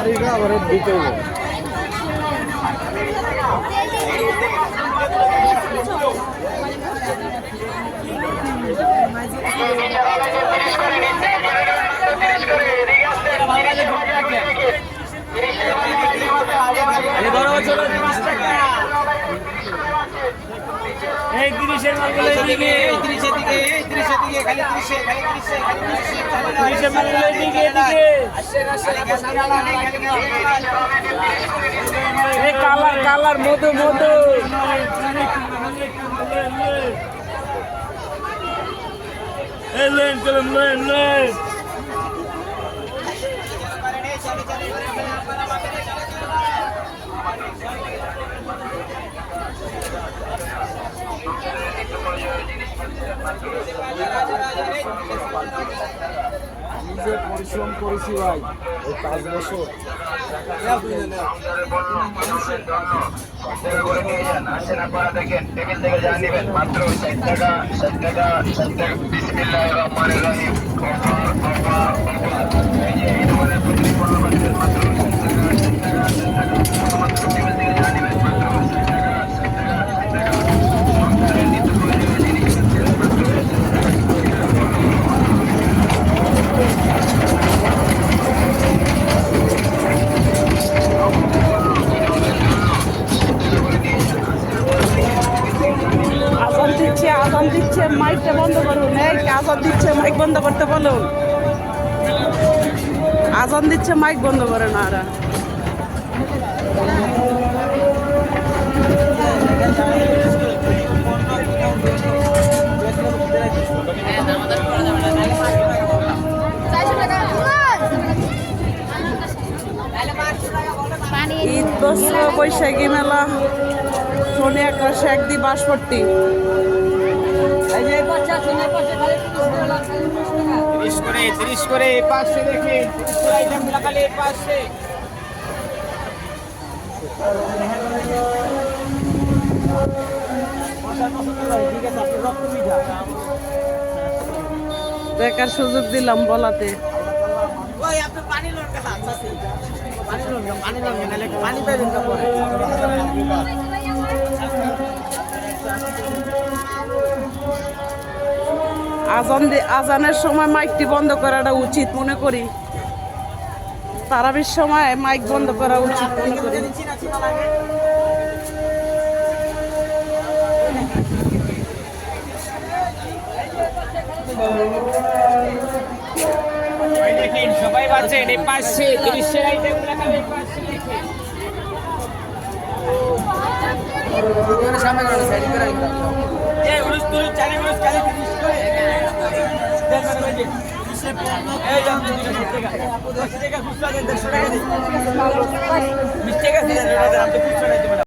গাড়িটা আবার দিতে হবে। এই 30-এর মালগুলো এদিকে, 30-এর দিকে, এই 30-এর দিকে, খালি 30-এ, খালি 30-এ, খালি 30-এর মালগুলো এদিকে, এদিকে। এই কালার, কালার, মধু, মধু। এই লেন, চলেন, লেন, লেন। নিজে পরিশ্রম করেছি ভাই এই 5 বছর। দেখেন টেবিল থেকে যা নেবেন মাত্র 60 টাকা 60 টাকা 60 টাকা। বিসমিল্লাহির রহমানির রহিম। এই যে এই ধরনের প্রতিটি পণ্য পাচ্ছেন মাত্র 60 টাকা 60 টাকা 60 টাকা। মাত্র টেবিল থেকে যা নেবেন মাত্র 60 টাকা 60 টাকা 60 টাকা। সংসারের নিত্য প্রয়োজনীয় জিনিস মাত্র 60 টাকা। আজান দিচ্ছে মাইকটা বন্ধ করুন। এই আজান দিচ্ছে মাইক বন্ধ করতে বলুন। আজান দিচ্ছে মাইক বন্ধ করে না আর ঈদ বস্ত্র বৈশাখী মেলা শনি আকাশ একদি বাঁশপট্টি। 30 করে 500 দেখে 30 করে আইটেমগুলো খালি 500। দেখার সুযোগ দিলাম বলাতে। আজানের সময় মাইকটি বন্ধ করাটা উচিত মনে করি। তারাবির সময় মাইক বন্ধ করা উচিত মনে করি। সবাই পাচ্ছেন এই 500 30 আইটেমগুলো খালি 500 দেখে। সামনে করে সাইড করে আইবা। এই উরুস তুই চালি উরুস খালি 30 করে। দেখ মানে ভাই এই জান 30 টাকা 10 টাকা খুচরা দেন 100 টাকা দিন। 20 টাকা দিন আপনি খুচরা দিবেন।